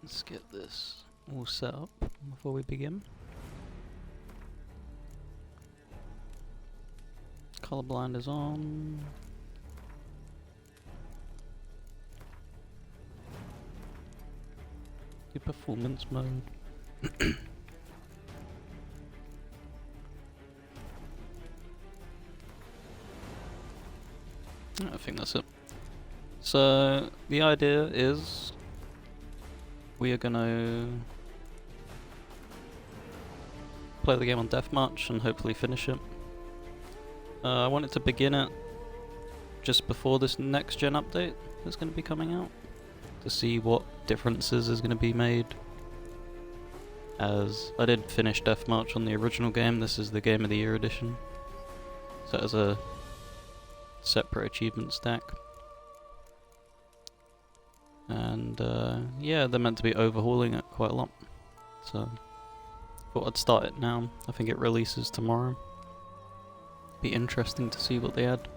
Let's get this all set up before we begin. Colorblind is on. The performance mode. I think that's it. So the idea is we are gonna play the game on deathmatch and hopefully finish it. I wanted to begin it just before this next gen update that's going to be coming out to see what differences is going to be made, as I did finish deathmatch on the original game. This is the Game of the Year edition, so it has a separate achievement stack. And yeah, they're meant to be overhauling it quite a lot, so thought I'd start it now. I think it releases tomorrow. Be interesting to see what they add.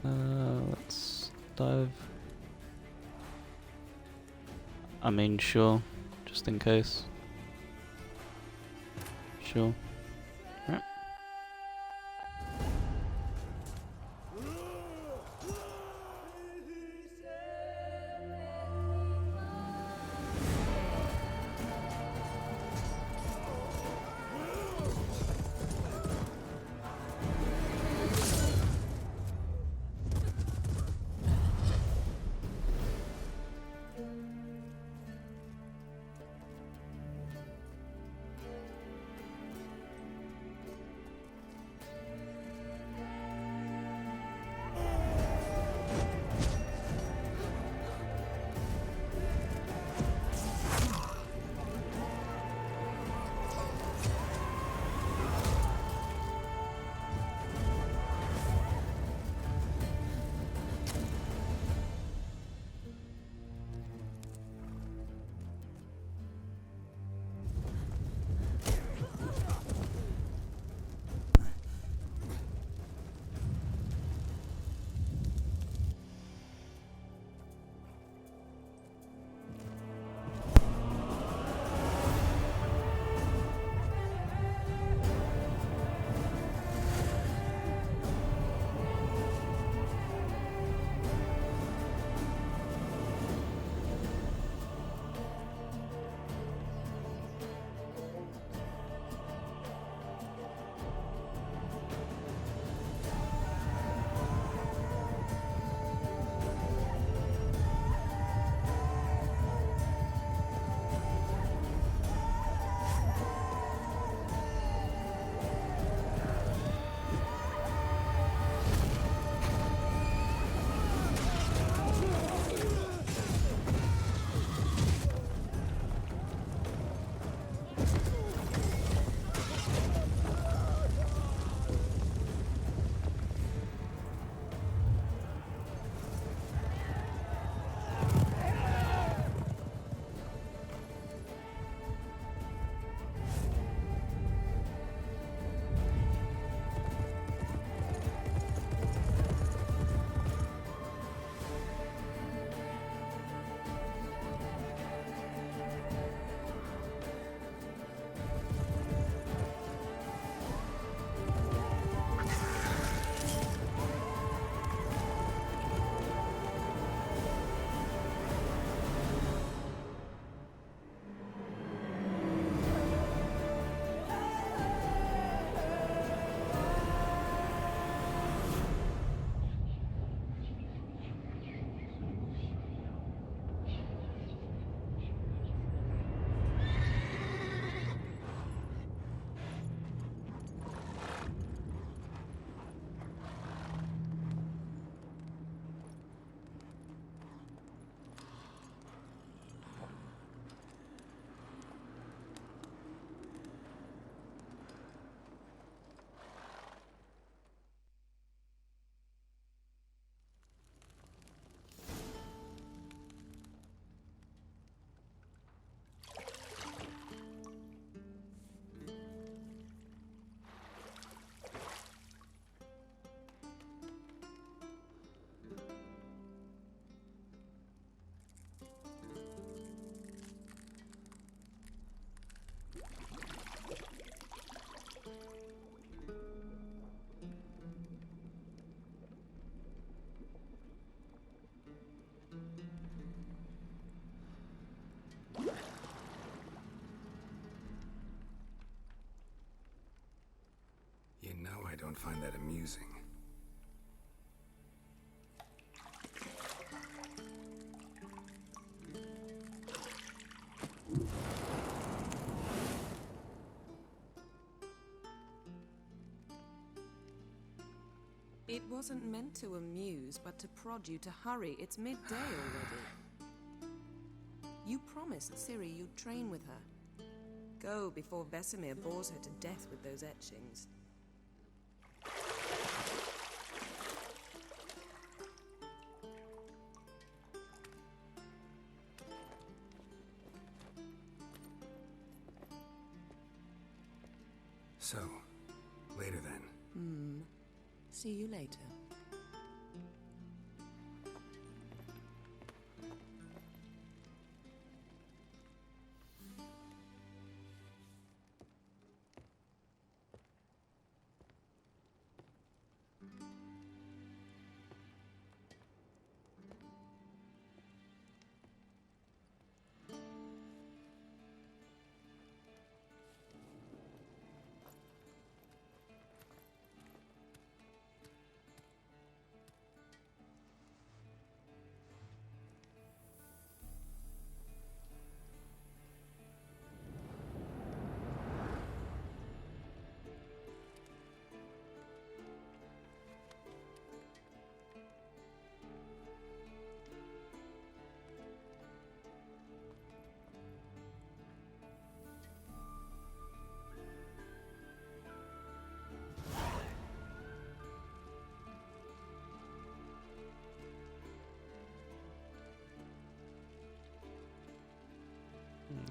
Let's dive. I mean, sure, just in case. Sure. Right. find that amusing. It wasn't meant to amuse, but to prod you to hurry. It's midday already. You promised Ciri you'd train with her. Go before Vesemir bores her to death with those etchings. So, later then. See you later.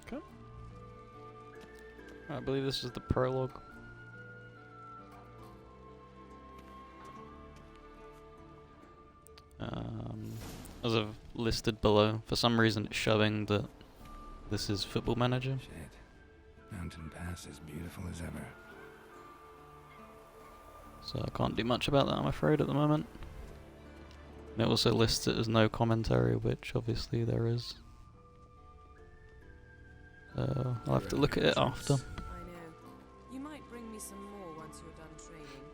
Okay. I believe this is the prologue. As I've listed below, for some reason it's showing that this is Football Manager. Shit. Mountain Pass is beautiful as ever. So I can't do much about that, I'm afraid, at the moment. And it also lists it as no commentary, which obviously there is. I'll have to look at it after. I know. You might bring me some more once you're done training.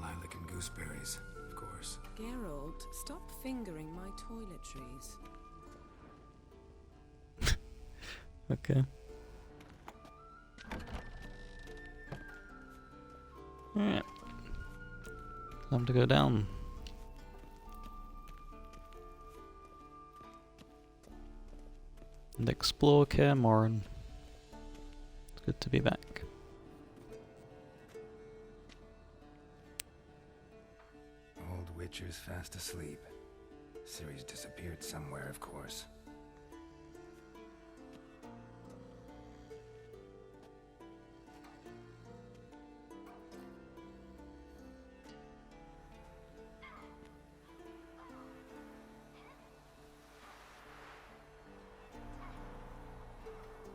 Lilac and gooseberries, of course. Geralt, stop fingering my toiletries. Okay. Alright. Time to go down. And explore Kaer Morhen. It's good to be back. Old Witcher's fast asleep. Ciri's disappeared somewhere, of course.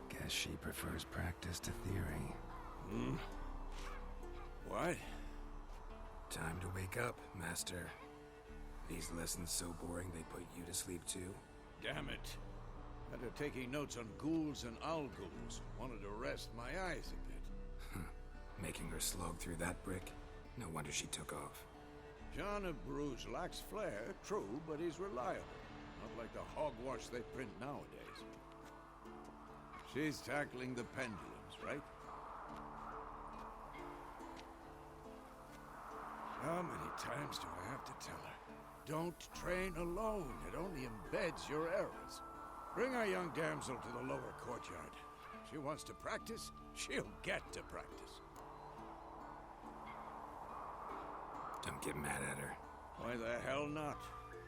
Guess she prefers practice to theory. What? Time to wake up, Master. These lessons so boring they put you to sleep too? Damn it. After taking notes on ghouls and owl-ghouls, wanted to rest my eyes a bit. Making her slog through that brick? No wonder she took off. John of Bruges lacks flair, true, but he's reliable. Not like the hogwash they print nowadays. She's tackling the pendulums, right? How many times do I have to tell her? Don't train alone. It only embeds your errors. Bring our young damsel to the lower courtyard. She wants to practice, she'll get to practice. Don't get mad at her. Why the hell not?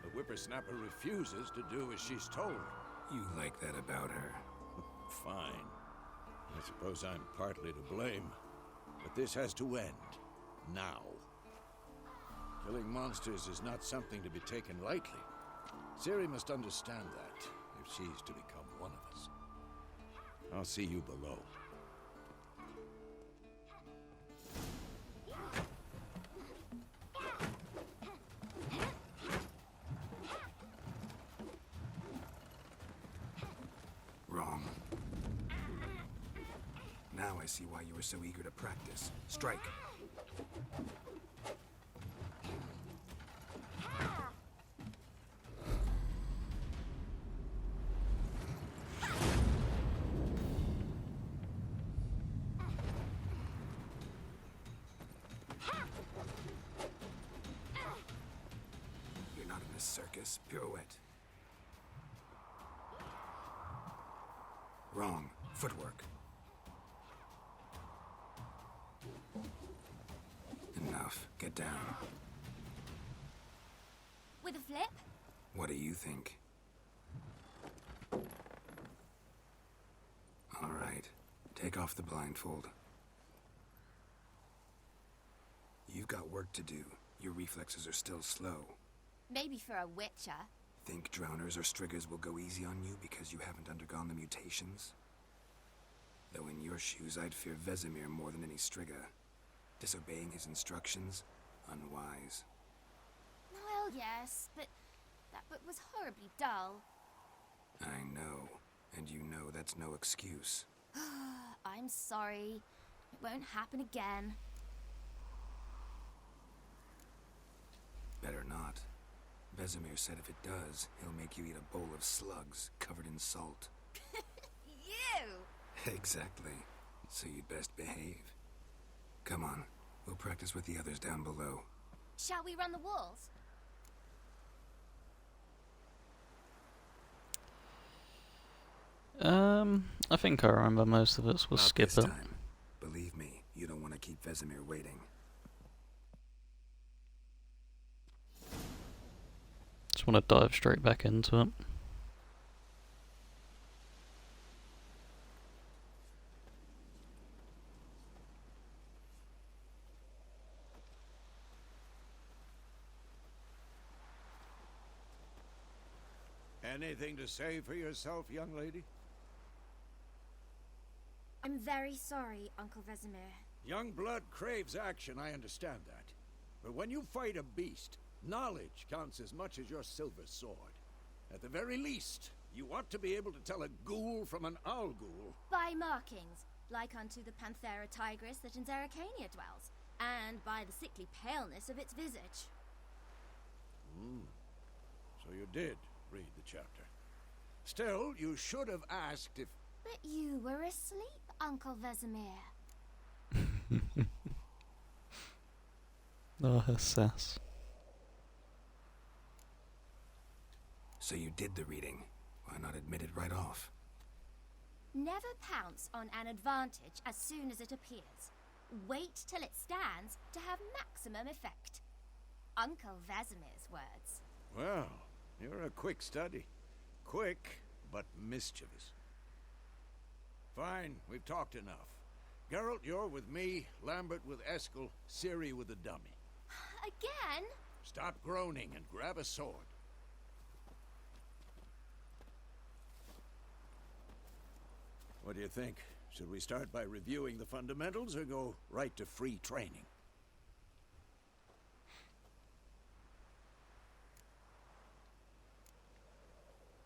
The whippersnapper refuses to do as she's told. You like that about her. Fine. I suppose I'm partly to blame. But this has to end. Now. Killing monsters is not something to be taken lightly. Ciri must understand that, if she's to become one of us. I'll see you below. Now I see why you were so eager to practice. Strike. You're not in a circus. Pirouette. Wrong. Footwork. Enough. Get down. With a flip? What do you think? All right. Take off the blindfold. You've got work to do. Your reflexes are still slow. Maybe for a witcher. Think drowners or striggers will go easy on you because you haven't undergone the mutations? Though in your shoes, I'd fear Vesemir more than any strigger. Disobeying his instructions? Unwise. Well, yes, but that book was horribly dull. I know. And you know that's no excuse. I'm sorry. It won't happen again. Better not. Vesemir said if it does, he'll make you eat a bowl of slugs covered in salt. You! Exactly. So you'd best behave. Come on. We'll practice with the others down below. Shall we run the walls? I think I remember most of it, so we'll Not skip this it. time. Believe me, you don't want to keep Vesemir waiting. Just want to dive straight back into it. Anything to say for yourself, young lady? I'm very sorry, Uncle Vesemir. Young blood craves action, I understand that. But when you fight a beast, knowledge counts as much as your silver sword. At the very least, you ought to be able to tell a ghoul from an owl ghoul. By markings, like unto the Panthera tigris that in Zeracania dwells, and by the sickly paleness of its visage. So you did read the chapter. Still, you should have asked if... But you were asleep, Uncle Vesemir. Oh, her sass. So you did the reading. Why not admit it right off? Never pounce on an advantage as soon as it appears. Wait till it stands to have maximum effect. Uncle Vesemir's words. Well, you're a quick study. Quick, but mischievous. Fine, we've talked enough. Geralt, you're with me, Lambert with Eskel, Ciri with the dummy. Again? Stop groaning and grab a sword. What do you think? Should we start by reviewing the fundamentals or go right to free training?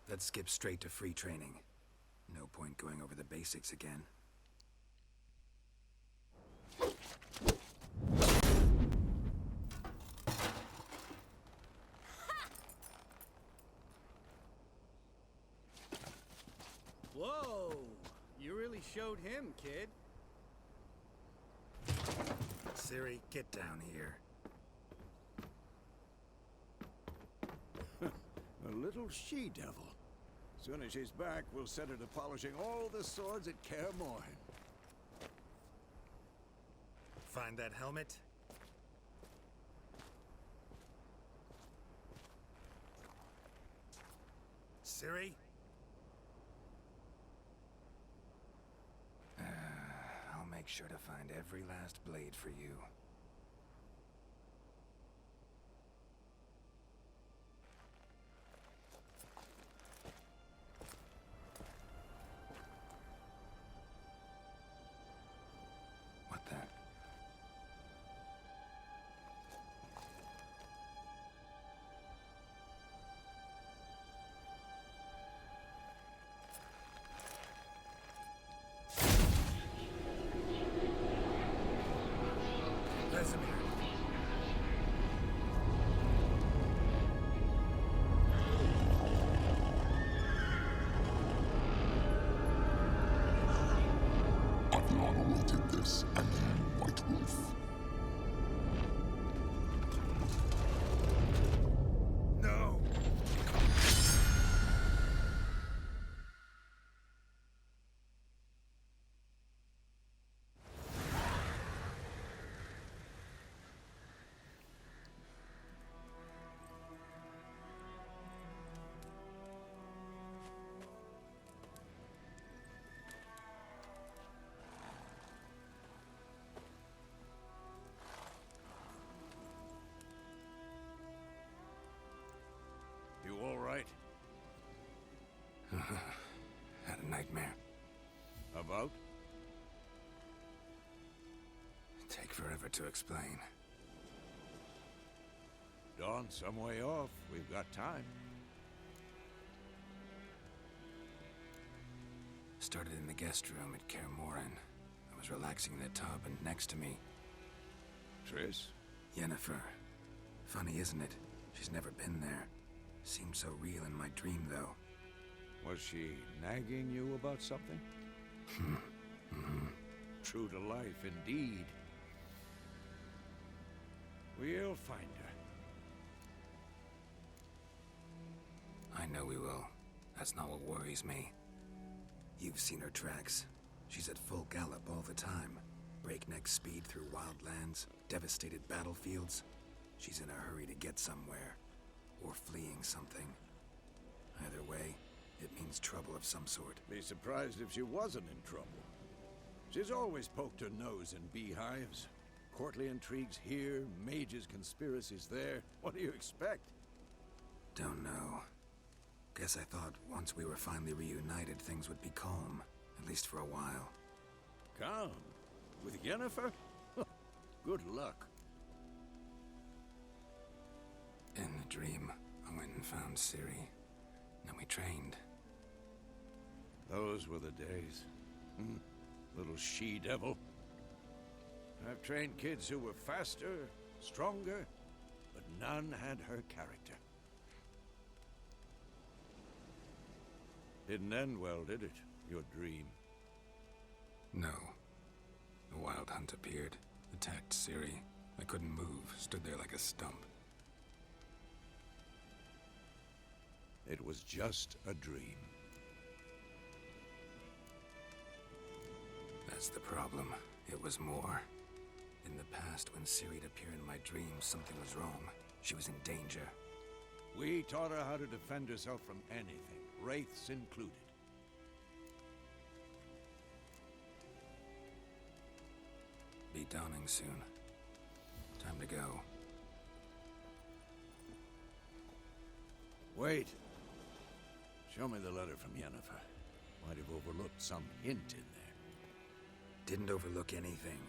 Let's skip straight to free training. No point going over the basics again. Whoa! You really showed him, kid. Ciri, get down here. A little she-devil. Soon as she's back, we'll set her to polishing all the swords at Kaer Morhen. Find that helmet? Ciri? I'll make sure to find every last blade for you. What the? this under White Wolf. No! You all right? Had a nightmare. About? Take forever to explain. Dawn's some way off. We've got time. Started in the guest room at Kaer Morhen. I was relaxing in the tub, and next to me, Triss? Yennefer. Funny, isn't it? She's never been there. Seemed so real in my dream, though. Was she nagging you about something? True to life, indeed. We'll find her. I know we will. That's not what worries me. You've seen her tracks. She's at full gallop all the time. Breakneck speed through wildlands, devastated battlefields. She's in a hurry to get somewhere. Or fleeing something. Either way, it means trouble of some sort. Be surprised if she wasn't in trouble. She's always poked her nose in beehives. Courtly intrigues here, mages' conspiracies there. What do you expect? Don't know. Guess I thought once we were finally reunited, things would be calm. At least for a while. Calm? With Yennefer? Good luck. In the dream, I went and found Ciri. Then we trained. Those were the days. Little she-devil. I've trained kids who were faster, stronger, but none had her character. Didn't end well, did it? Your dream? No. The Wild Hunt appeared, attacked Ciri. I couldn't move, stood there like a stump. It was just a dream. That's the problem. It was more. In the past, when Ciri'd appear in my dreams, something was wrong. She was in danger. We taught her how to defend herself from anything, wraiths included. Be dawning soon. Time to go. Wait. Show me the letter from Yennefer. Might have overlooked some hint in there. Didn't overlook anything.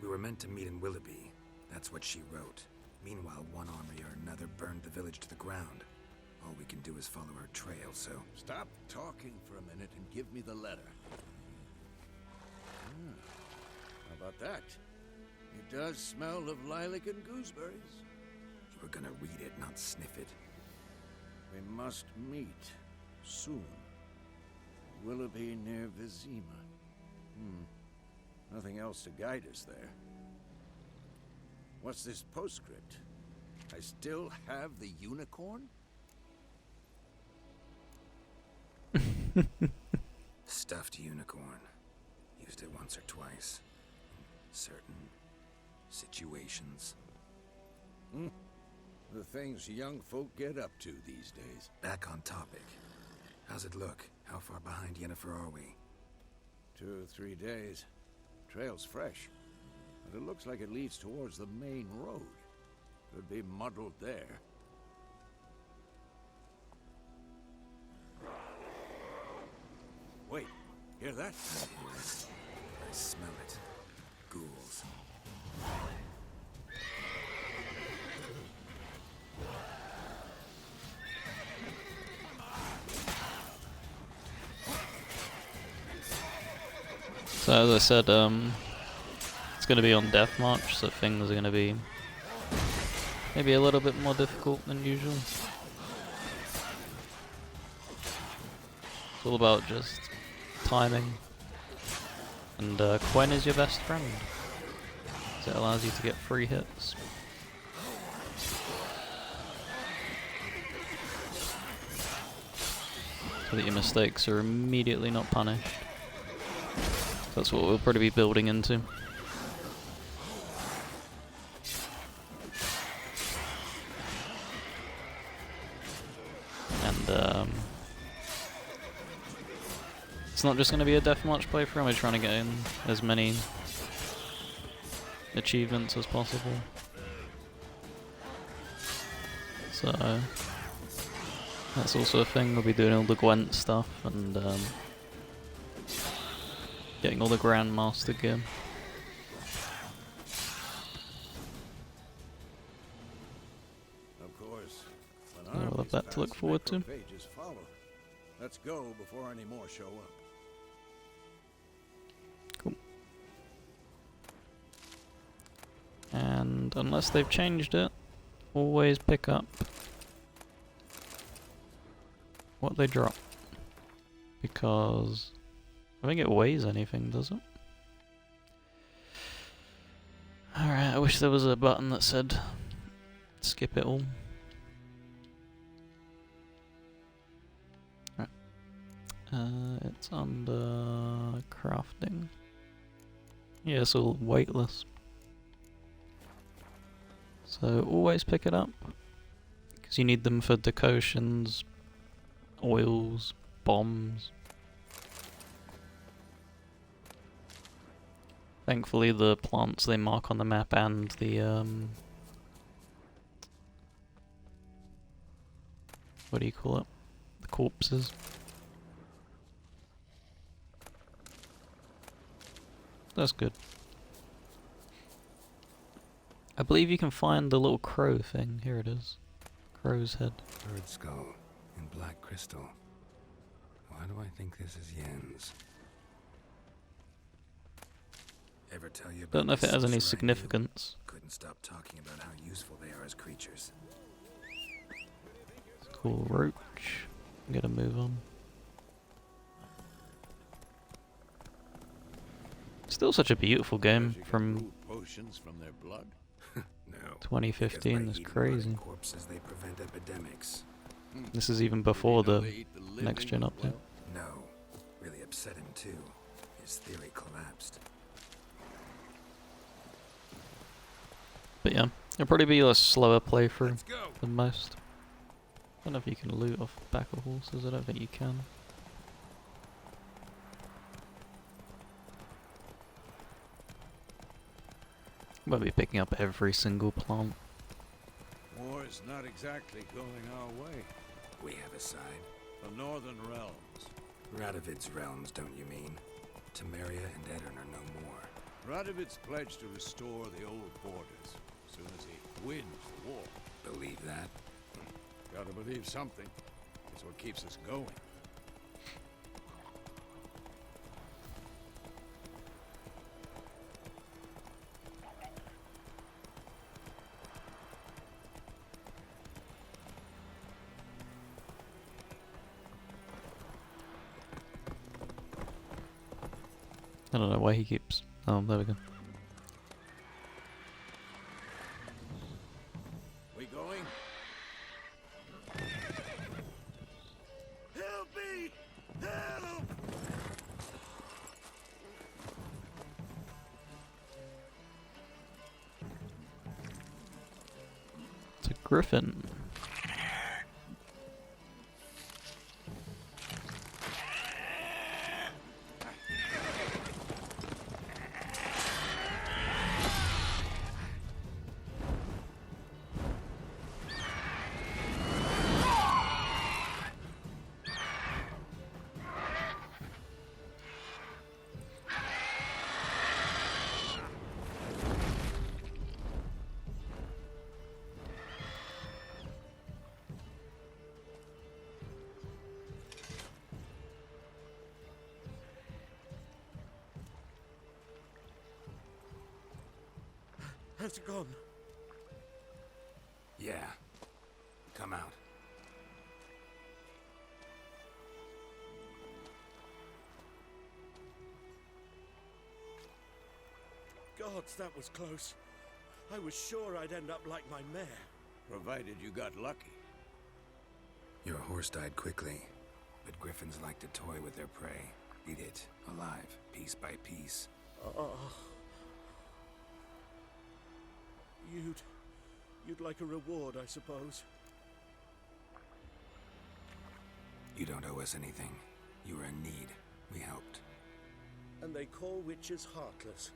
We were meant to meet in Willoughby. That's what she wrote. Meanwhile, one army or another burned the village to the ground. All we can do is follow her trail, so... Stop talking for a minute and give me the letter. How about that? It does smell of lilac and gooseberries. You were gonna read it, not sniff it. We must meet soon. Willoughby near Vizima. Nothing else to guide us there. What's this postscript? I still have the unicorn? Stuffed unicorn. Used it once or twice. In certain situations. The things young folk get up to these days. Back on topic. How's it look? How far behind Yennefer are we? 2 or 3 days. Trail's fresh. But it looks like it leads towards the main road. Could be muddled there. Wait, hear that? I hear it. I smell it. Ghouls. So as I said, it's going to be on Death March, so things are going to be maybe a little bit more difficult than usual. It's all about just timing. And Quen is your best friend. So it allows you to get free hits. So that your mistakes are immediately not punished. That's what we'll probably be building into. And it's not just going to be a deathmatch playthrough, we're trying to get in as many achievements as possible. So that's also a thing, we'll be doing all the Gwent stuff and getting all the Grandmaster gear. Of course, when We'll have armies that to look pass, forward to. macrophages follow. Let's go before any more show up. Cool. And unless they've changed it, always pick up what they drop. Because I think it weighs anything, does it? Alright, I wish there was a button that said skip it all. Right. It's under crafting. Yeah, it's all weightless. So always pick it up. Because you need them for decotions, oils, bombs. Thankfully the plants they mark on the map and the what do you call it? The corpses. That's good. I believe you can find the little crow thing. Here it is. Crow's head. Bird skull in black crystal. Why do I think this is Yen's? Ever tell you about Don't know if it the has any sorcerer I knew? significance. Couldn't stop talking about how useful they are as creatures. It's cool roach. I'm gonna move on. Still such a beautiful game Suppose you can from brew potions from their blood. No. 2015. It's crazy. Corpses, they prevent epidemics. This is even before the next gen update. No. Really upset him too. His theory collapsed. But yeah, it'll probably be a slower playthrough Let's go. than most. I don't know if you can loot off the back of horses. I don't think you can. Won't be picking up every single plant. War's not exactly going our way. We have a side. The Northern Realms. Radovid's realms, don't you mean? Temeria and Edirn are no more. Radovid's pledged to restore the old borders as soon as he wins the war. Believe that? Gotta believe something. It's what keeps us going. I don't know why he keeps... Oh, there we go. We going? Help me! Help! It's a griffin. Has it gone? Yeah. Come out. Gods, that was close. I was sure I'd end up like my mare. Provided you got lucky. Your horse died quickly, but griffins like to toy with their prey. Eat it, alive, piece by piece. You'd like a reward, I suppose. You don't owe us anything. You were in need. We helped. And they call witches heartless.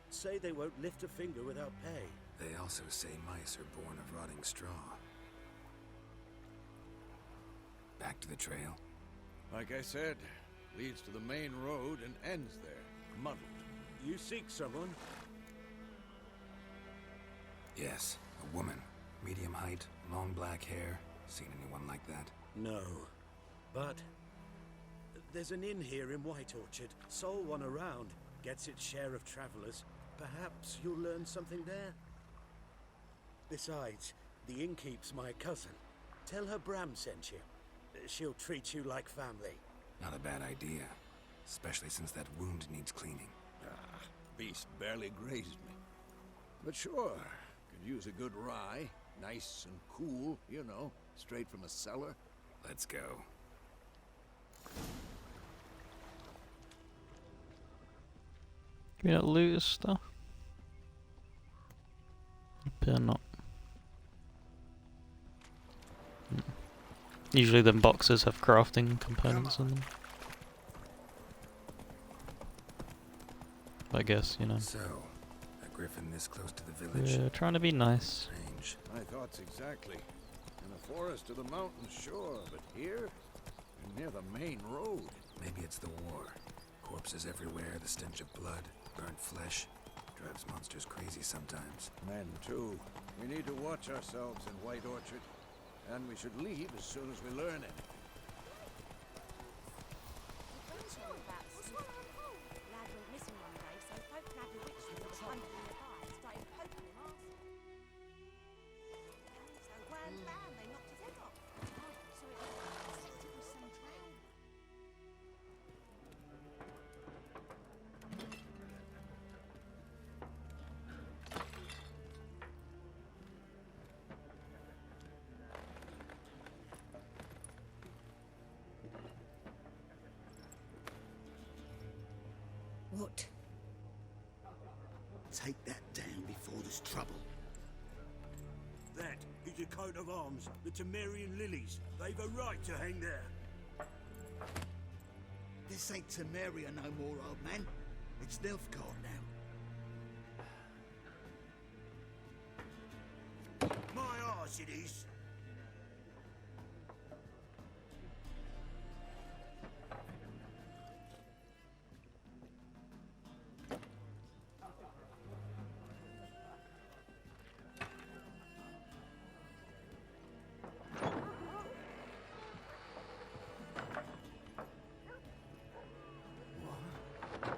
Say they won't lift a finger without pay. They also say mice are born of rotting straw. Back to the trail? Like I said, leads to the main road and ends there, muddled. You seek someone? Yes, a woman. Medium height, long black hair. Seen anyone like that? No. But there's an inn here in White Orchard. Sole one around. Gets its share of travelers. Perhaps you'll learn something there? Besides, the innkeep's my cousin. Tell her Bram sent you. She'll treat you like family. Not a bad idea. Especially since that wound needs cleaning. Beast barely grazed me. But sure, could use a good rye. Nice and cool, you know, straight from a cellar. Let's go. Can we not loot his stuff? Better not. Usually them boxes have crafting components in them. I guess, you know. So, a griffin this close to the village? We're trying to be nice. Strange. My thoughts exactly. In the forest of the mountains, sure, but here? And near the main road. Maybe it's the war. Corpses everywhere, the stench of blood, burnt flesh. Drives monsters crazy sometimes. Men, too. We need to watch ourselves in White Orchard. And we should leave as soon as we learn it. What? Take that down before there's trouble. That is a coat of arms, the Temerian lilies. They've a right to hang there. This ain't Temeria no more, old man. It's Nilfgaard now. My arse it is.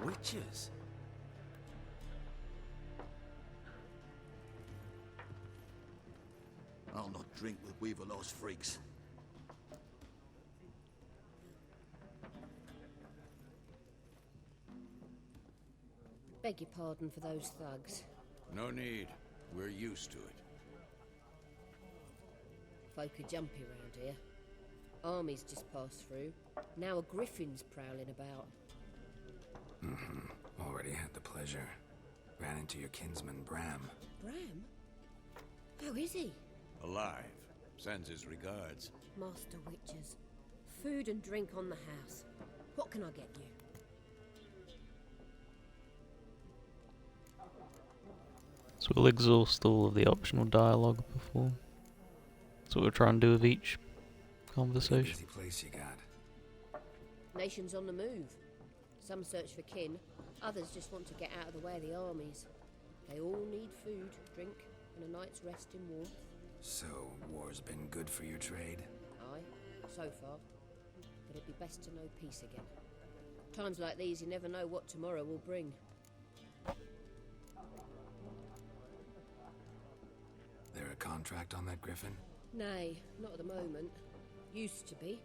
Witches? I'll not drink with Weaver-Lost freaks. Beg your pardon for those thugs. No need. We're used to it. Folk are jumpy round here. Armies just passed through. Now a griffin's prowling about. Already had the pleasure. Ran into your kinsman, Bram. Bram? How is he? Alive. Sends his regards. Master Witches. Food and drink on the house. What can I get you? So we'll exhaust all of the optional dialogue before. That's what we're trying to do with each conversation. Busy place you got. Nations on the move. Some search for kin, others just want to get out of the way of the armies. They all need food, drink, and a night's rest in warmth. So, war's been good for your trade? Aye, so far. But it'd be best to know peace again. Times like these, you never know what tomorrow will bring. There a contract on that griffin? Nay, not at the moment. Used to be.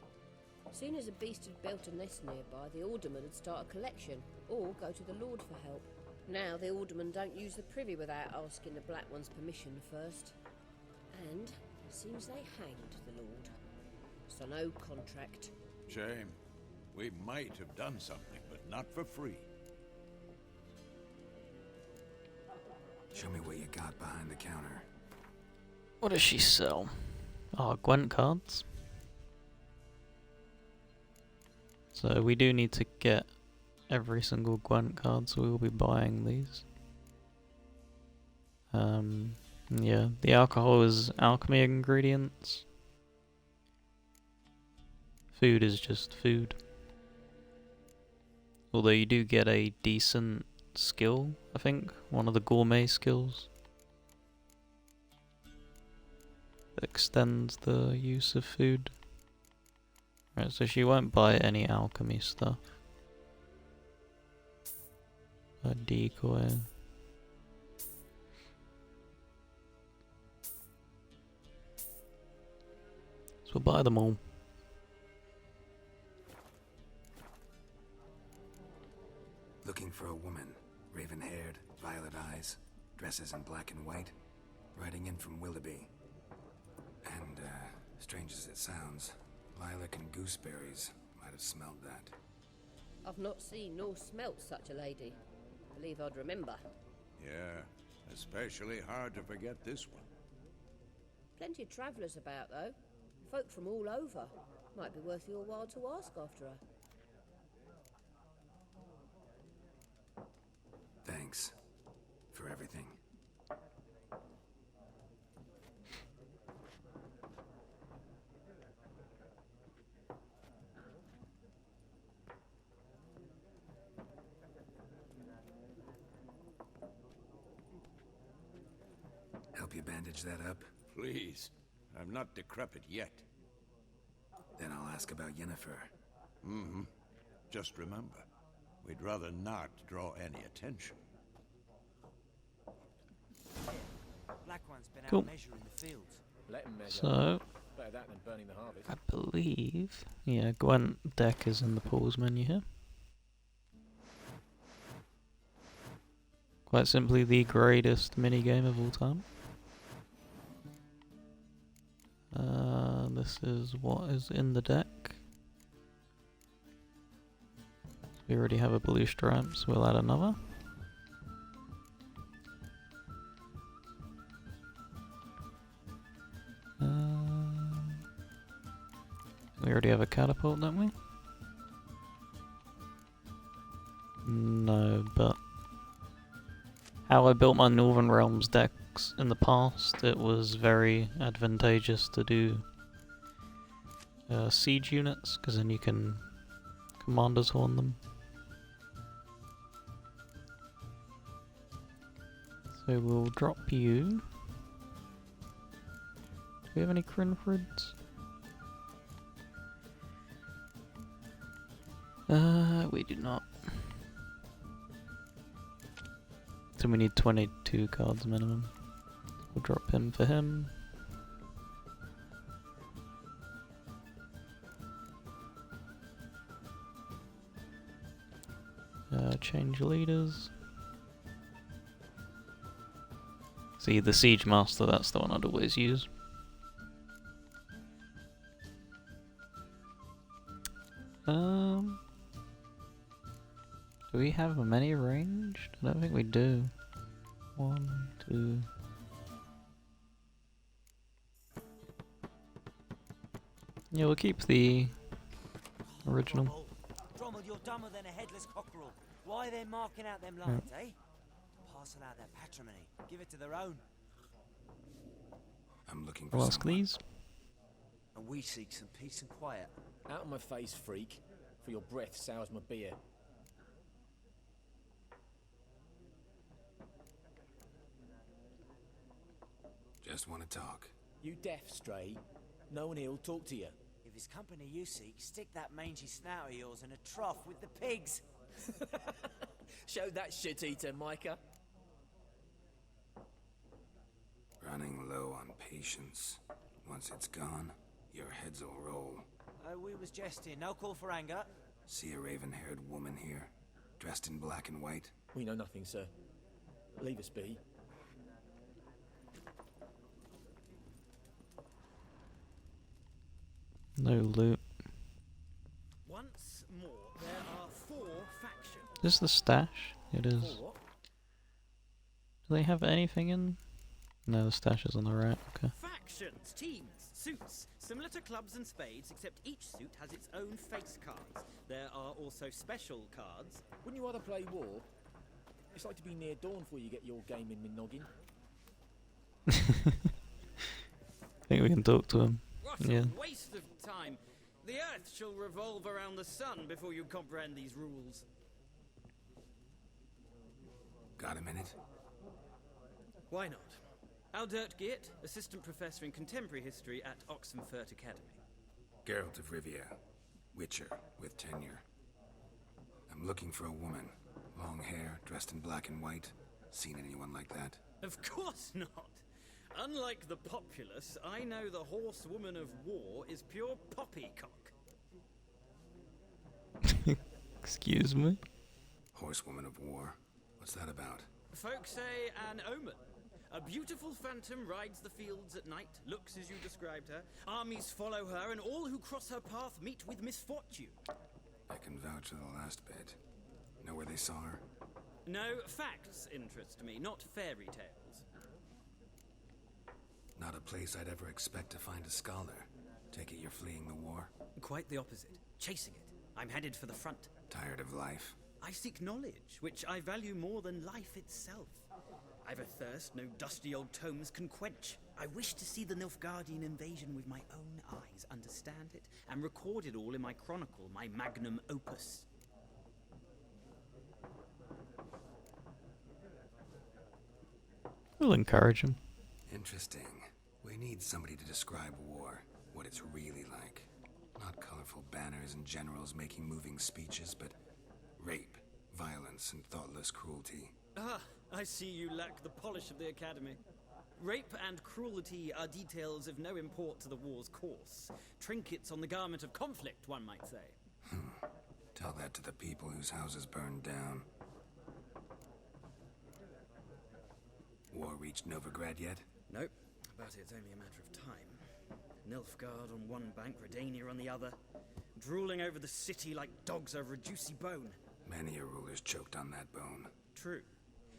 Soon as a beast had built a nest nearby, the alderman would start a collection, or go to the Lord for help. Now the aldermen don't use the privy without asking the Black One's permission first. And seems they hanged the Lord. So no contract. Shame. We might have done something, but not for free. Show me what you got behind the counter. What does she sell? Oh, Gwent cards. So we do need to get every single Gwent card, so we will be buying these. Yeah, the alcohol is alchemy ingredients. Food is just food. Although you do get a decent skill, I think, one of the gourmet skills. That extends the use of food. Right, so she won't buy any alchemy stuff. A decoy. So we'll buy them all. Looking for a woman. Raven-haired, violet eyes, dresses in black and white. Riding in from Willoughby. And, strange as it sounds, lilac and gooseberries might have smelled that. I've not seen nor smelt such a lady. Believe I'd remember. Yeah, especially hard to forget this one. Plenty of travellers about, though. Folk from all over. Might be worth your while to ask after her. Thanks. For everything. Help you bandage that up? Please. I'm not decrepit yet. Then I'll ask about Yennefer. Mm-hmm. Just remember, we'd rather not draw any attention. Black One's been Cool. out measuring the fields. Let 'em measure. So, Better that than burning the harvest. I believe, yeah, Gwent deck is in the pause menu here. Quite simply the greatest minigame of all time. This is what is in the deck. We already have a blue stripe, so we'll add another. We already have a catapult, don't we? No, but how I built my Northern Realms decks in the past, it was very advantageous to do siege units, because then you can commanders horn them. So we'll drop you. Do we have any Crinfrids? We do not. So we need 22 cards minimum. We'll drop him for him. Change leaders. See, the Siege Master, that's the one I'd always use. Do we have many ranged? I don't think we do. 1, 2. Yeah, we'll keep the original. Drommel, you're dumber than a headless cockerel. Why are they marking out them lines, eh? Parcel out their patrimony. Give it to their own. I'm looking for I'll ask someone. these. And we seek some peace and quiet. Out of my face, freak. For your breath sours my beer. Just want to talk. You deaf, Stray? No one here'll talk to you. If it's company you seek, stick that mangy snout of yours in a trough with the pigs. Show that shit-eater, Micah. Running low on patience. Once it's gone, your heads will roll. We was jesting. No call for anger. See a raven-haired woman here, dressed in black and white? We know nothing, sir. Leave us be. No loot. Once more, there are 4 factions. Is this the stash? It is. 4? Do they have anything in? No, the stash is on the right. Okay. Factions, teams, suits. Similar to clubs and spades, except each suit has its own face cards. There are also special cards. Wouldn't you rather play war? It's like to be near dawn before you get your game in my noggin. I think we can talk to him. What Yeah. a waste of time. The Earth shall revolve around the sun before you comprehend these rules. Got a minute? Why not? Aldert Geert, Assistant Professor in Contemporary History at Oxenfurt Academy. Geralt of Rivia. Witcher, with tenure. I'm looking for a woman. Long hair, dressed in black and white. Seen anyone like that? Of course not. Unlike the populace, I know the horsewoman of war is pure poppycock. Excuse me? Horsewoman of war? What's that about? Folks say an omen. A beautiful phantom rides the fields at night, looks as you described her. Armies follow her, and all who cross her path meet with misfortune. I can vouch for the last bit. Know where they saw her? No, facts interest me, not fairy tales. Not a place I'd ever expect to find a scholar. Take it you're fleeing the war? Quite the opposite. Chasing it. I'm headed for the front. Tired of life? I seek knowledge, which I value more than life itself. I've a thirst no dusty old tomes can quench. I wish to see the Nilfgaardian invasion with my own eyes, understand it, and record it all in my chronicle, my magnum opus. We'll encourage him. Interesting. We need somebody to describe war, what it's really like. Not colorful banners and generals making moving speeches, but rape, violence, and thoughtless cruelty. Ah, I see you lack the polish of the Academy. Rape and cruelty are details of no import to the war's course. Trinkets on the garment of conflict, one might say. Tell that to the people whose houses burned down. War reached Novigrad yet? Nope, but it's only a matter of time. Nilfgaard on one bank, Redania on the other, drooling over the city like dogs over a juicy bone. Many a ruler's choked on that bone. True.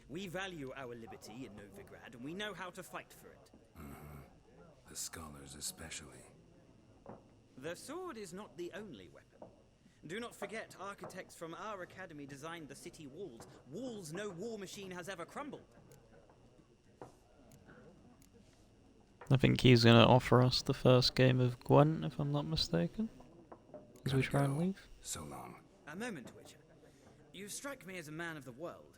We value our liberty in Novigrad, and we know how to fight for it. The scholars especially. The sword is not the only weapon. Do not forget, architects from our academy designed the city walls. Walls no war machine has ever crumbled. I think he's gonna offer us the first game of Gwent, if I'm not mistaken. As we try and leave. So long. A moment, Witcher. You strike me as a man of the world.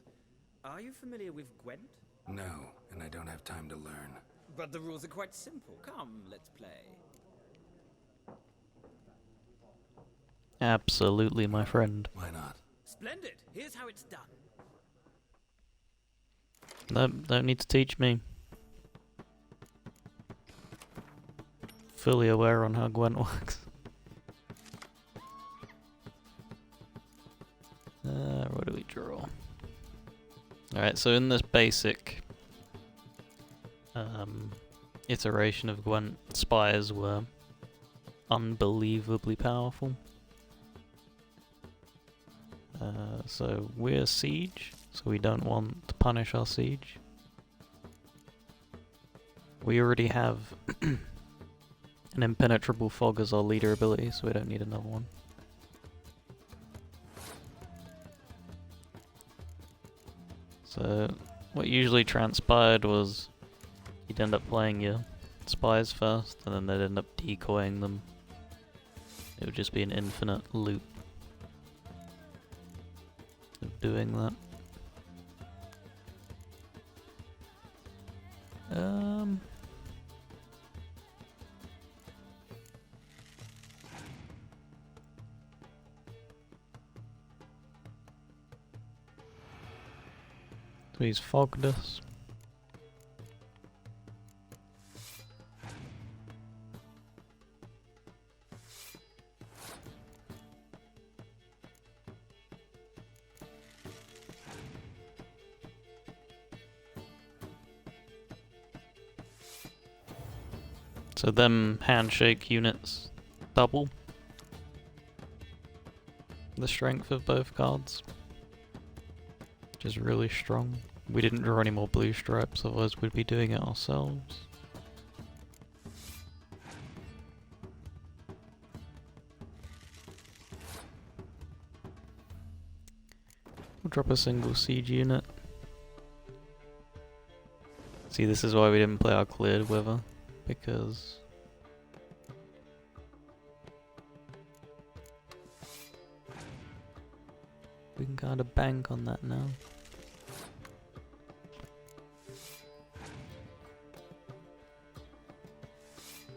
Are you familiar with Gwent? No, and I don't have time to learn. But the rules are quite simple. Come, let's play. Absolutely, my friend. Why not? Splendid. Here's how it's done. Don't need to teach me. Fully aware on how Gwent works. What do we draw? Alright, so in this basic iteration of Gwent, spies were unbelievably powerful. So we're siege, so we don't want to punish our siege. We already have an impenetrable fog as our leader ability, so we don't need another one. So what usually transpired was you'd end up playing your spies first, and then they'd end up decoying them. It would just be an infinite loop of doing that. So he's fogged us. So them handshake units double the strength of both cards, which is really strong. We didn't draw any more blue stripes, otherwise we'd be doing it ourselves. We'll drop a single siege unit. See, this is why we didn't play our cleared weather, because we can kind of bank on that now.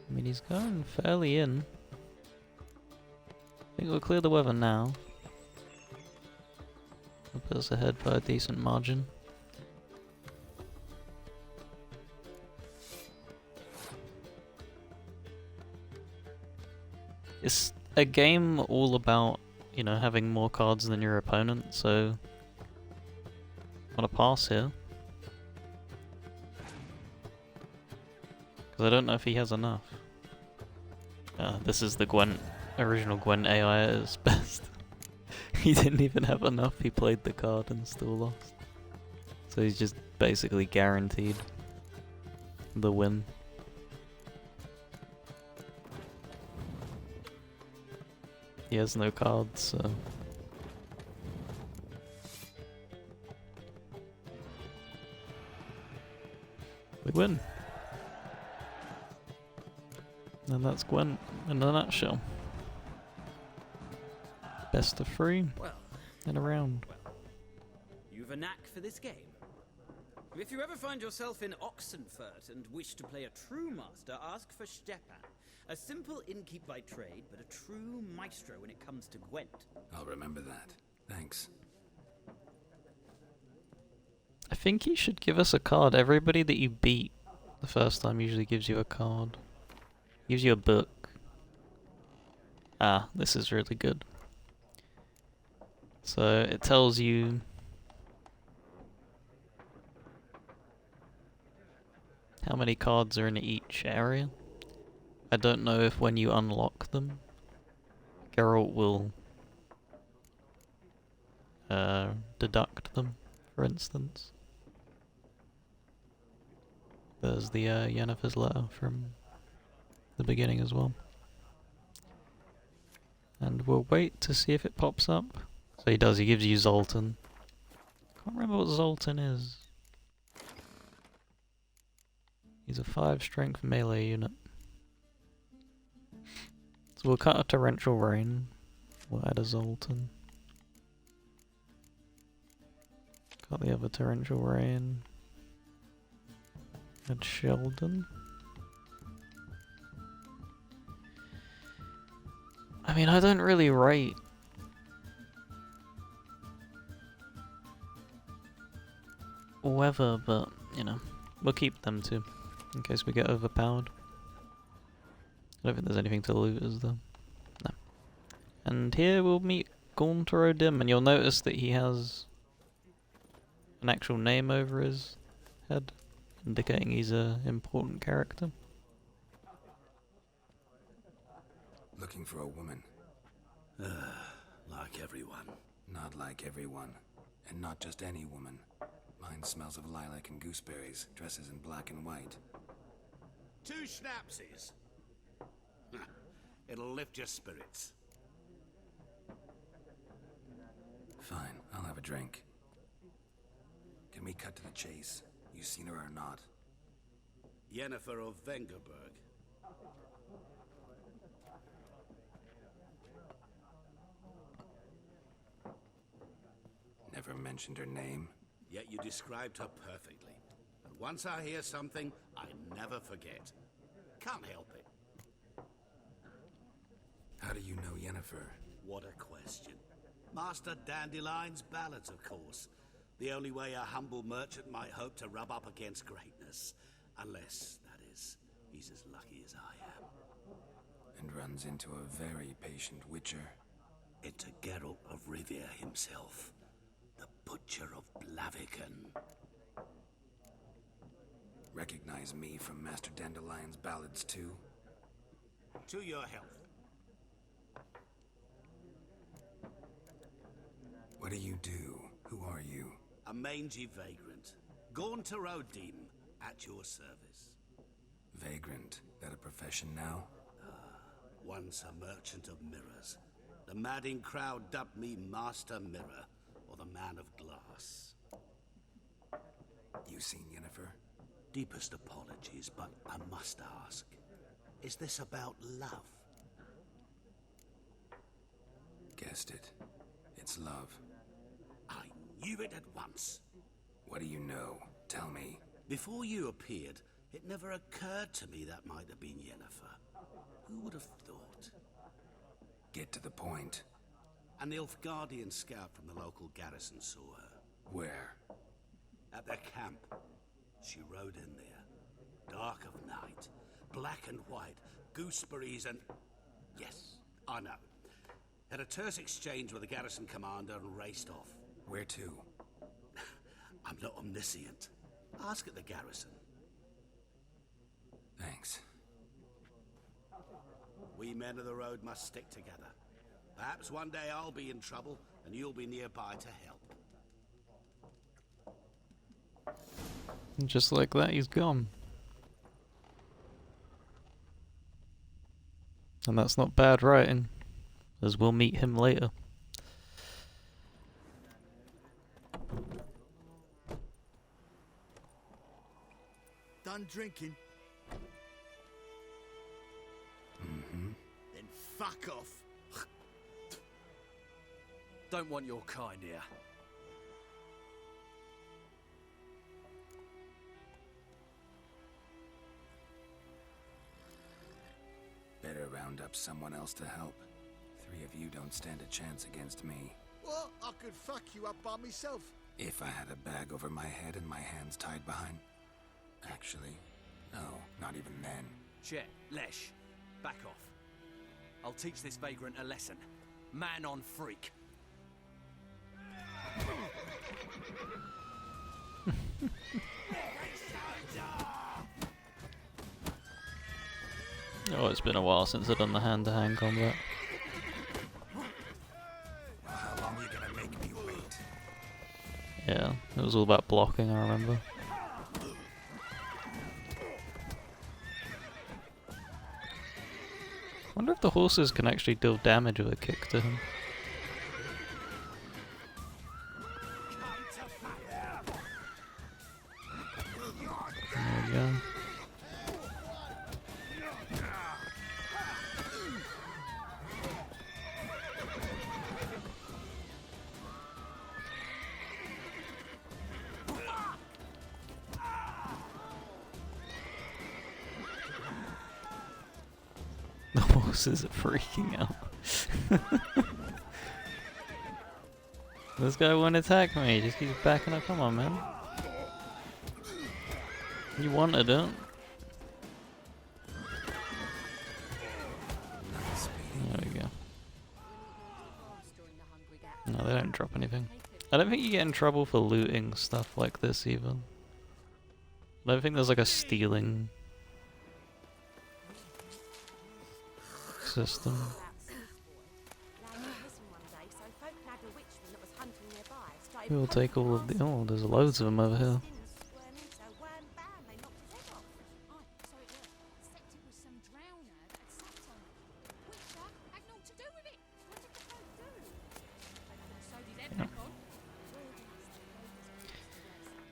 I mean, he's going fairly in. I think we'll clear the weather now. We'll put us ahead by a decent margin. It's a game all about, you know, having more cards than your opponent, so I'm gonna pass here. Because I don't know if he has enough. This is the Gwent, original Gwent AI at its best. He didn't even have enough, he played the card and still lost. So he's just basically guaranteed the win. He has no cards, so we win. And that's Gwent in a nutshell. Best of 3 in a round. Well, you've a knack for this game. If you ever find yourself in Oxenfurt and wish to play a true master, ask for Stepan. A simple innkeep by trade, but a true maestro when it comes to Gwent. I'll remember that. Thanks. I think he should give us a card. Everybody that you beat the first time usually gives you a card. Gives you a book. Ah, this is really good. So it tells you how many cards are in each area. I don't know if when you unlock them, Geralt will deduct them, for instance. There's the Yennefer's letter from the beginning as well. And we'll wait to see if it pops up. So he does, he gives you Zoltan. Can't remember what Zoltan is. He's a 5 strength melee unit. So we'll cut a Torrential Rain. We'll add a Zoltan. Got the other Torrential Rain. Add Sheldon. I mean, I don't really rate weather, but, you know, we'll keep them too, in case we get overpowered. I don't think there's anything to loot, is there? No. And here we'll meet Gauntero Dim, and you'll notice that he has an actual name over his head, indicating he's an important character. Looking for a woman. Like everyone. Not like everyone. And not just any woman. Mine smells of lilac and gooseberries, dresses in black and white. 2 schnapsies. It'll lift your spirits. Fine, I'll have a drink. Can we cut to the chase? You seen her or not? Yennefer of Vengerberg. Never mentioned her name. Yet you described her perfectly. And once I hear something, I never forget. Can't help it. How do you know Yennefer? What a question. Master Dandelion's ballads, of course. The only way a humble merchant might hope to rub up against greatness. Unless, that is, he's as lucky as I am. And runs into a very patient witcher. Into Geralt of Rivia himself. The Butcher of Blaviken. Recognize me from Master Dandelion's ballads too? To your health. What do you do? Who are you? A mangy vagrant. Gone to Rodim, at your service. Vagrant. That a profession now? Once a merchant of mirrors. The madding crowd dubbed me Master Mirror, or the Man of Glass. You seen Yennefer? Deepest apologies, but I must ask. Is this about love? Guessed it. It's love. I knew it at once. What do you know? Tell me. Before you appeared, it never occurred to me that might have been Yennefer. Who would have thought? Get to the point. An Nilfgaardian scout from the local garrison saw her. Where? At their camp. She rode in there. Dark of night. Black and white. Gooseberries and... Yes, I know. Had a terse exchange with the garrison commander and raced off. Where to? I'm not omniscient. Ask at the garrison. Thanks. We men of the road must stick together. Perhaps one day I'll be in trouble and you'll be nearby to help. And just like that, he's gone. And that's not bad writing, as we'll meet him later. Done drinking? Mm-hmm. Then fuck off. Don't want your kind here. Better round up someone else to help. 3 of you don't stand a chance against me. What? I could fuck you up by myself. If I had a bag over my head and my hands tied behind... Actually, no, not even then. Chet, Lesh, back off. I'll teach this vagrant a lesson. Man on freak. Oh, it's been a while since I've done the hand-to-hand combat. Well, how long are you gonna make me wait? Yeah, it was all about blocking, I remember. Wonder if the horses can actually deal damage with a kick to him. There we go. The horses are freaking out. This guy won't attack me, he just keeps backing up. Come on, man. You wanted it. There we go. No, they don't drop anything. I don't think you get in trouble for looting stuff like this even. I don't think there's like a stealing system. We'll take all of the... Oh, there's loads of them over here.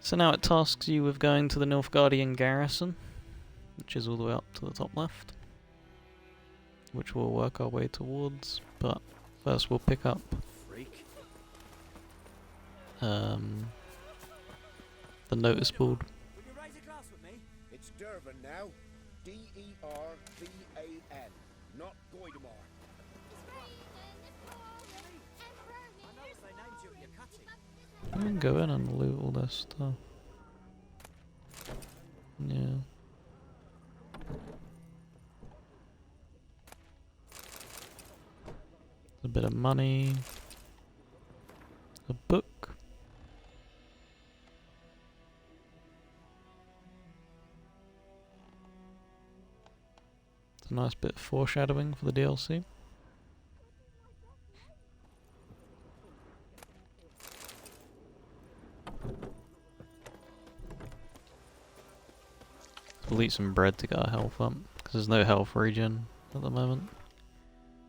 So now it tasks you with going to the Nilfgaardian garrison, which is all the way up to the top left, which we'll work our way towards, but first we'll pick up the notice board. Will you raise a glass with me? It's Durban now. D-E-R-V-A-N, not Goidemar. I noticed they named you at your cutting. We can go in and loot all this stuff. Yeah. A bit of money. A book. It's a nice bit of foreshadowing for the DLC. We'll eat some bread to get our health up, because there's no health regen at the moment.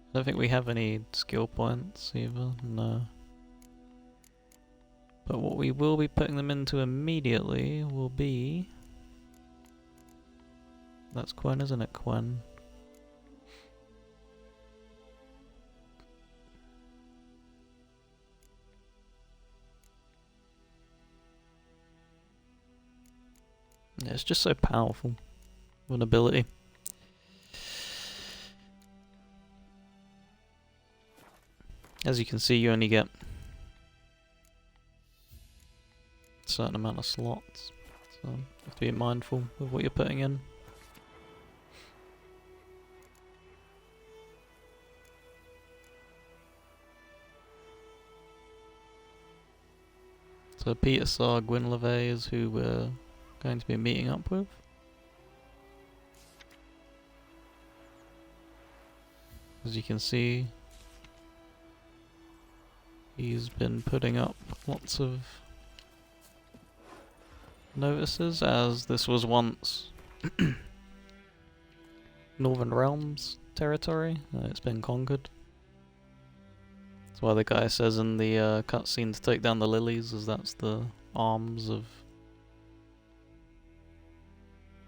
I don't think we have any skill points either, no. But what we will be putting them into immediately will be... That's Quen, isn't it, Quen? Yeah, it's just so powerful. With an ability. As you can see, you only get a certain amount of slots. So you have to be mindful of what you're putting in. So Peter saw Gwynleve is who we're going to be meeting up with. As you can see, he's been putting up lots of notices, as this was once Northern Realms territory. It's been conquered. That's why the guy says in the cutscene to take down the lilies, as that's the arms of...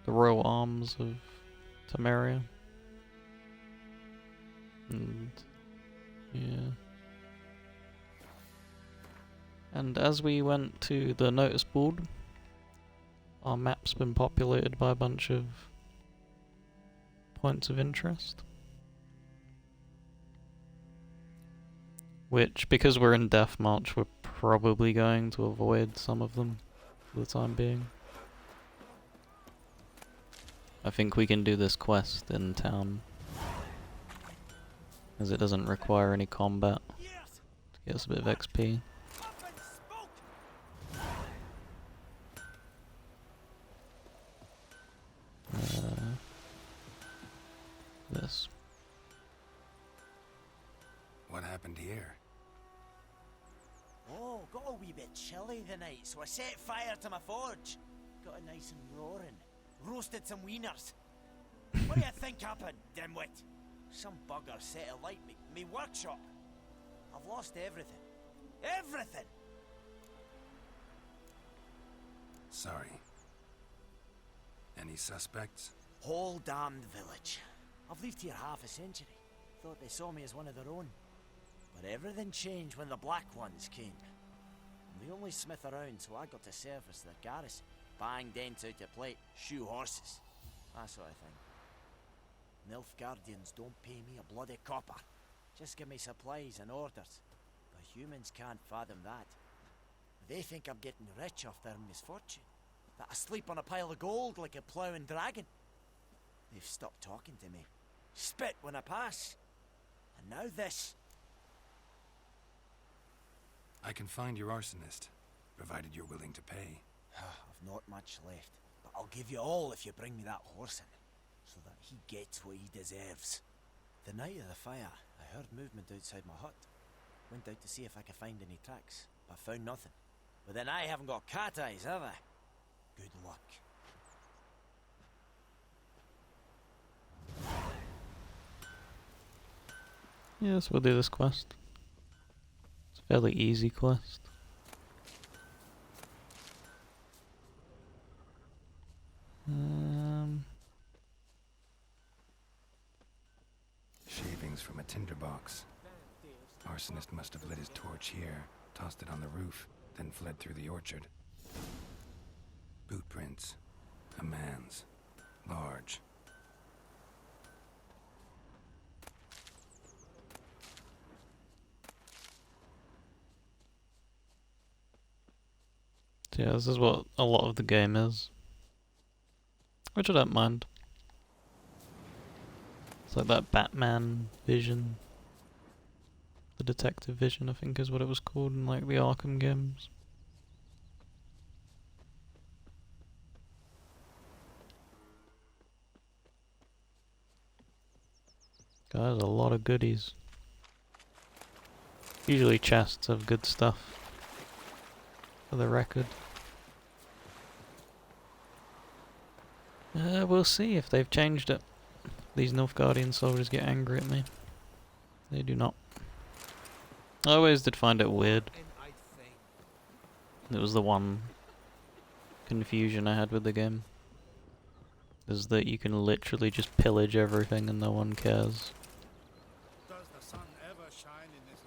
the royal arms of Temeria. And... yeah. And as we went to the notice board, our map's been populated by a bunch of points of interest. Which, because we're in Death March, we're probably going to avoid some of them for the time being. I think we can do this quest in town, as it doesn't require any combat to get us a bit of XP. This. What happened here? Oh, got a wee bit chilly the night, so I set fire to my forge. Got it nice and roaring. Roasted some wieners. What do you think happened, dimwit? Some bugger set alight me workshop. I've lost everything. Everything! Sorry. Any suspects? Whole damned village. I've lived here half a century. Thought they saw me as one of their own. But everything changed when the Black Ones came. I'm the only smith around, so I got to service their garrison. Bang dents out your plate, shoe horses. That sort of thing. Nilfgaardians don't pay me a bloody copper. Just give me supplies and orders. The humans can't fathom that. They think I'm getting rich off their misfortune. That I sleep on a pile of gold like a ploughing dragon. They've stopped talking to me. Spit when I pass. And now this. I can find your arsonist, provided you're willing to pay. I've not much left, but I'll give you all if you bring me that horse in, so that he gets what he deserves. The night of the fire, I heard movement outside my hut. Went out to see if I could find any tracks, but found nothing. But then I haven't got cat eyes, have I? Good luck. Yes, we'll do this quest. It's a fairly easy quest. Shavings from a tinderbox. Arsonist must have lit his torch here, tossed it on the roof, then fled through the orchard. Boot prints. A man's. Large. Yeah, this is what a lot of the game is. Which I don't mind. It's like that Batman vision. The detective vision, I think is what it was called in like the Arkham games. There's a lot of goodies. Usually chests have good stuff, for the record. We'll see if they've changed it. These Nilfgaardian soldiers get angry at me. They do not. I always did find it weird. It was the one confusion I had with the game. Is that you can literally just pillage everything and no one cares. Does the sun ever shine in this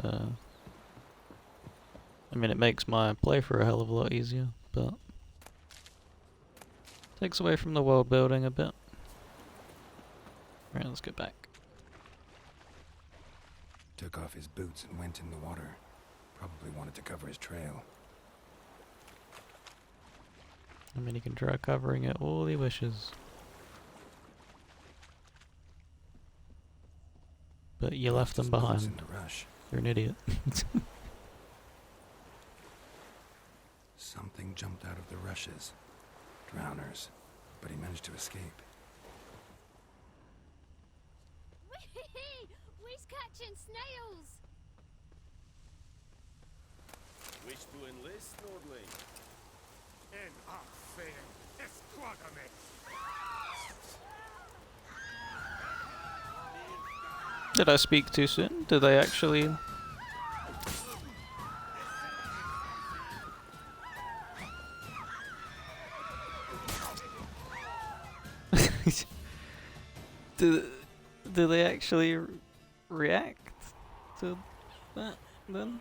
land? I mean, it makes my playthrough a hell of a lot easier, but takes away from the world building a bit. Right, let's get back. Took off his boots and went in the water. Probably wanted to cover his trail. I mean, he can try covering it all he wishes. But you left them behind. You're an idiot. Something jumped out of the rushes. Drowners. But he managed to escape. Whee! We's catching snails! Wish to enlist, Nordling? En affair, esquadrone! Did I speak too soon? Did they actually... do they actually react to that then?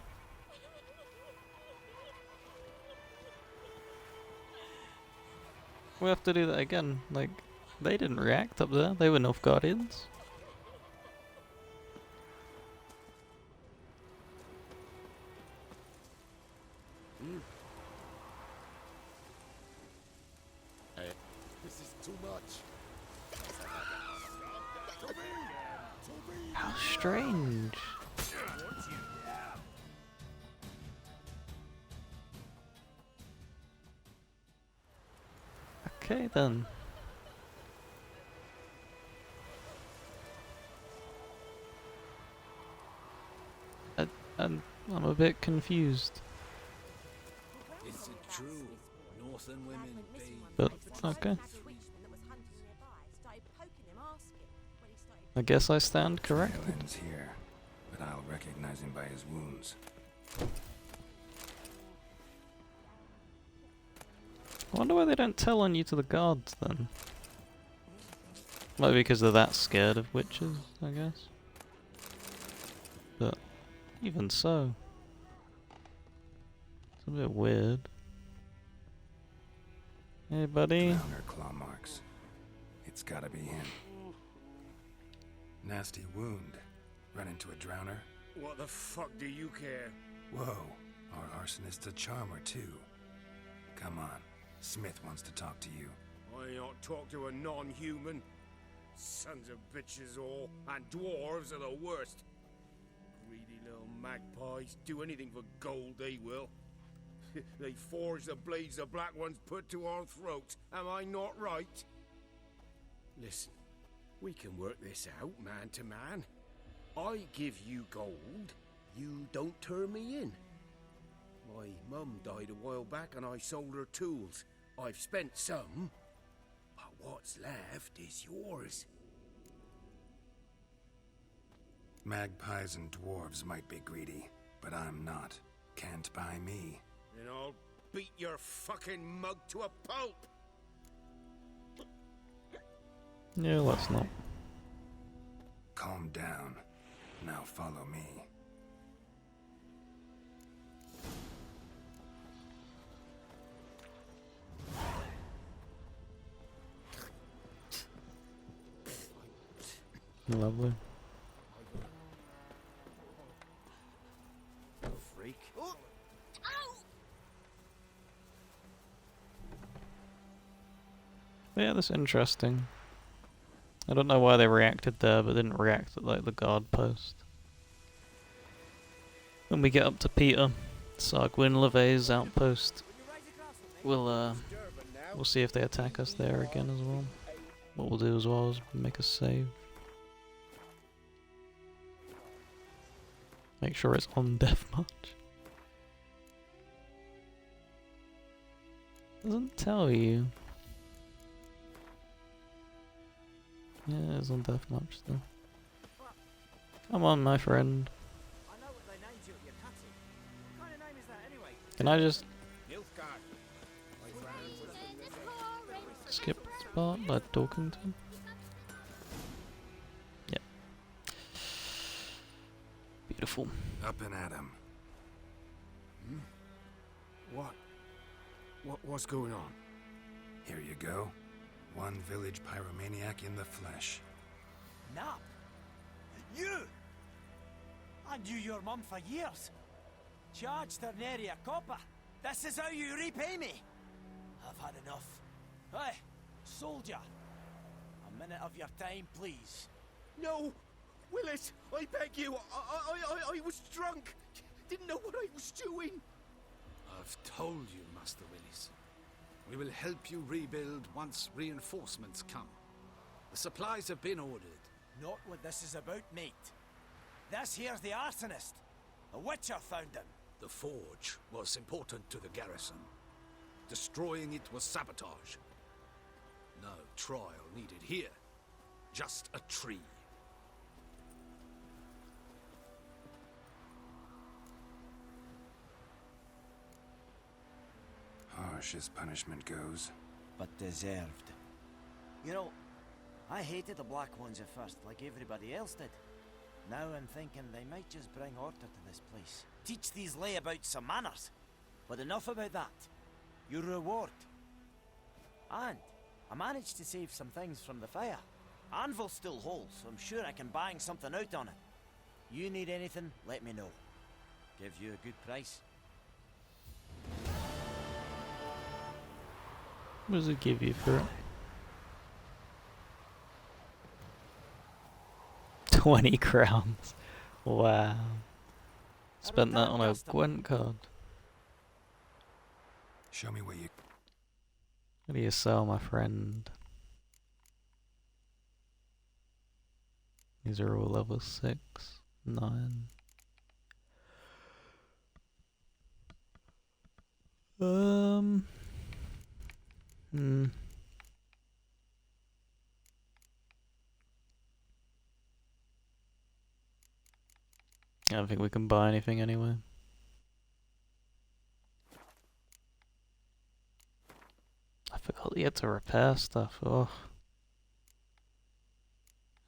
We have to do that again. Like, they didn't react up there. They were Nilfgaardians. This is too much. How strange. Okay then. I'm a bit confused. Is it true? Northern women But, okay. I guess I stand corrected. ends here, but I'll recognize him by his wounds. I wonder why they don't tell on you to the guards then. Maybe because they're that scared of witches, I guess. But even so, it's a bit weird. Hey, buddy. Drowner claw marks. It's gotta be him. Nasty wound. Run into a drowner? What the fuck do you care? Whoa, our arsonist's a charmer too. Come on, Smith wants to talk to you. I ain't not talk to a non-human. Sons of bitches all, and dwarves are the worst. Greedy little magpies, do anything for gold they will. They forge the blades the black ones put to our throats, am I not right? Listen, we can work this out man to man. I give you gold, you don't turn me in. My mum died a while back and I sold her tools. I've spent some, but what's left is yours. Magpies and dwarves might be greedy, but I'm not. Can't buy me. Then I'll beat your fucking mug to a pulp! Yeah, let's not. Calm down. Now follow me. Lovely. Freak. Yeah, that's interesting. I don't know why they reacted there, but didn't react at like the guard post. When we get up to Peter, Sargwyn Levay's outpost, we'll see if they attack us there again as well. what we'll do as well is make a save. Make sure it's on deathmatch. Doesn't tell you. Yeah, it's on deathmatch still. Come on, my friend. I know what they named you at your cutting. What kind of name is that anyway? Can I just Nilfgaard. skip this part by talking to him? Yeah. Beautiful. Up and at 'em. What's going on? Here you go. One village pyromaniac in the flesh. Nap? You? I knew your mum for years. Charged her nary a copper. This is how you repay me. I've had enough. Hey, soldier. A minute of your time, please. No! Willis, I beg you. I was drunk. Didn't know what I was doing. I've told you, Master Willis. We will help you rebuild once reinforcements come. The supplies have been ordered. Not what this is about, mate. This here's the arsonist. A witcher found him. The forge was important to the garrison. Destroying it was sabotage. No trial needed here. Just a tree. Harsh as punishment goes. But deserved. You know, I hated the Black Ones at first, like everybody else did. Now I'm thinking they might just bring order to this place. Teach these layabouts some manners. But enough about that. Your reward. And I managed to save some things from the fire. Anvil still holds, so I'm sure I can bang something out on it. You need anything, let me know. Give you a good price. What does it give you for it? 20 crowns. Wow. Spent that on a Gwent card. Show me what you... What do you sell, my friend? These are all level 6, 9. I don't think we can buy anything anyway. I forgot you had to repair stuff. Oh.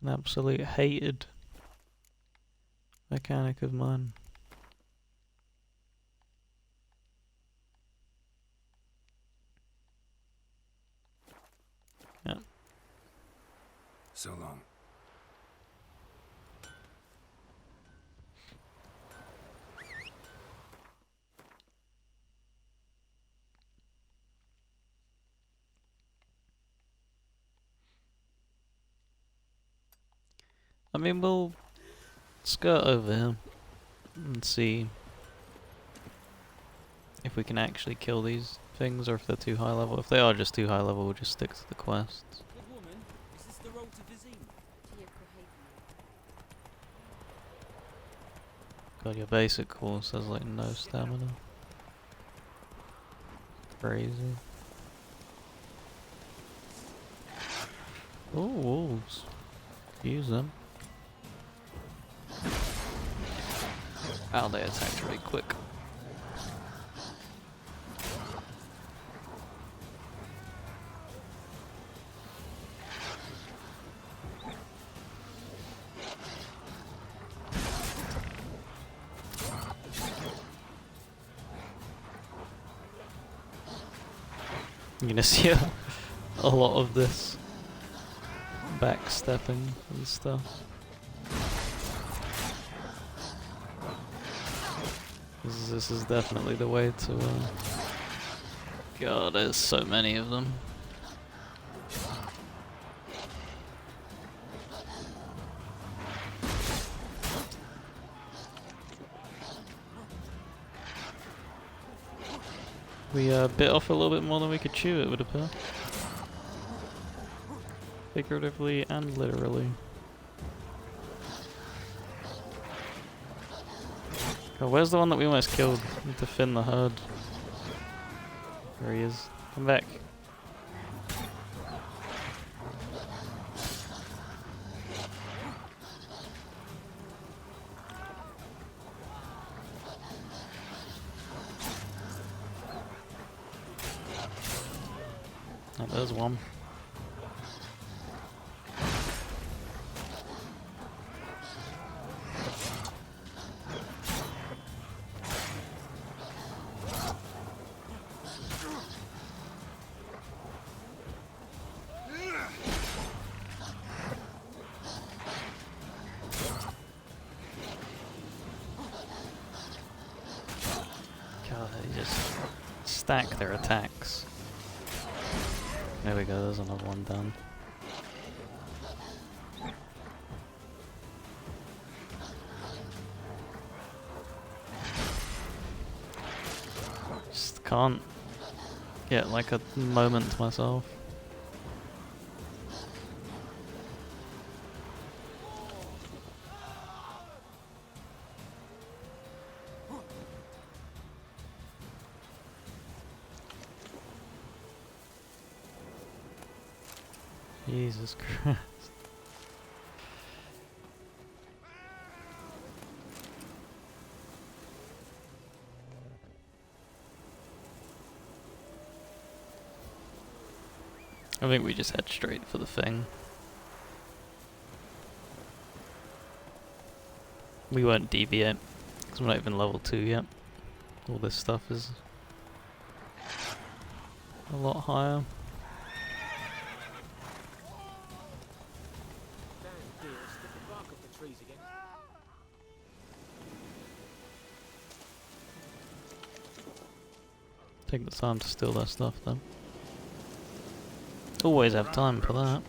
An absolute hated mechanic of mine. Yeah. So long. I mean, we'll skirt over here and see if we can actually kill these things or if they're too high level. If they are just too high level, we'll just stick to the quests. Good woman, is this the road to Vizine? God, your basic course has like no stamina. Crazy. Oh, wolves. Use them. Wow, they attack really quick. You're gonna see a lot of this backstepping and stuff. This is definitely the way to God, there's so many of them. We bit off a little bit more than we could chew, it would appear. Figuratively and literally. Oh, where's the one that we almost killed? Need to fin the herd. There he is. Come back. Oh, there's one. God, they just stack their attacks. There we go, there's another one done. Just can't get like a moment to myself. Jesus Christ. I think we just head straight for the thing. We won't deviate, because we're not even level 2 yet. All this stuff is a lot higher. Take the time to steal their stuff though. Always have time for that.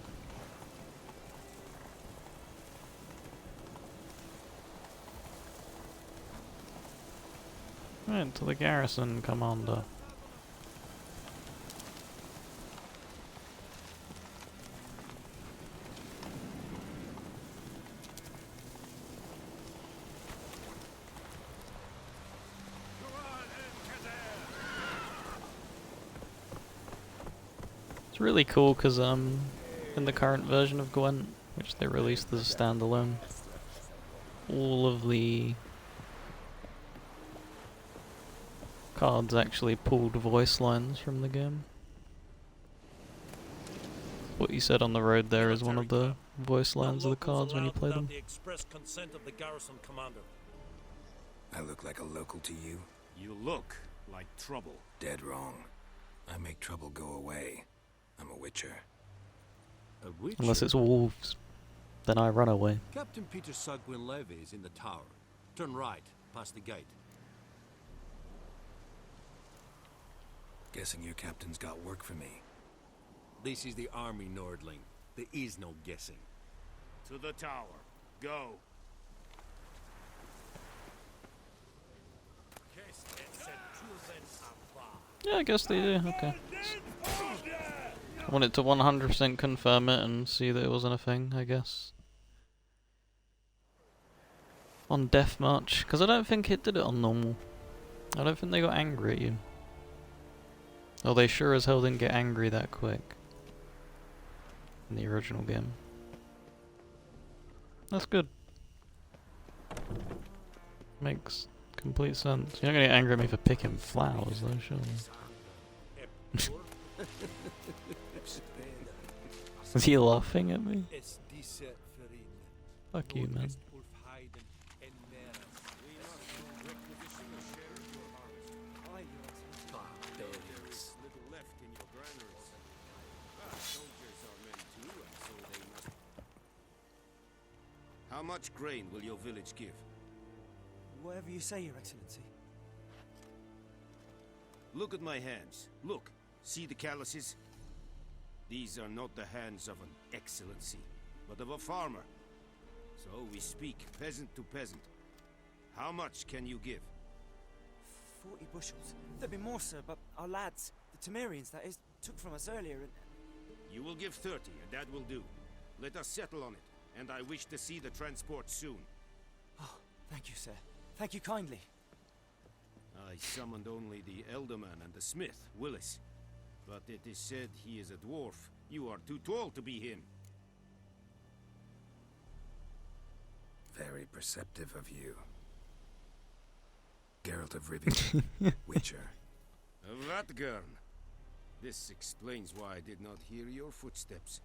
Right, to the garrison, Commander. It's really cool because in the current version of Gwent, which they released as a standalone, all of the cards actually pulled voice lines from the game. What you said on the road there is one of the voice lines of the cards when you play them. The express consent of the garrison commander. I look like a local to you? You look like trouble. Dead wrong. I make trouble go away. I'm a witcher. A witcher? Unless it's wolves, then I run away. Captain Peter Sagwin Levy is in the tower. Turn right, past the gate. Guessing your captain's got work for me. This is the army, Nordling. There is no guessing. To the tower. Go. Yeah, I guess they do, okay. I wanted to 100% confirm it and see that it wasn't a thing, I guess. On Death March, because I don't think it did it on normal. I don't think they got angry at you. Oh, they sure as hell didn't get angry that quick. In the original game. That's good. Makes complete sense. You're not gonna get angry at me for picking flowers though, surely. Is he laughing at me? Fuck you, man. How much grain will your village give? Whatever you say, Your Excellency. Look at my hands. Look. See the calluses? These are not the hands of an excellency, but of a farmer. So we speak peasant to peasant. How much can you give? 40 bushels. There'd be more, sir, but our lads, the Temerians, that is, took from us earlier and... You will give 30, and that will do. Let us settle on it, and I wish to see the transport soon. Oh, thank you, sir. Thank you kindly. I summoned only the Elderman and the smith, Willis. But it is said he is a dwarf. You are too tall to be him. Very perceptive of you. Geralt of Rivia, Witcher. Vatgern. This explains why I did not hear your footsteps.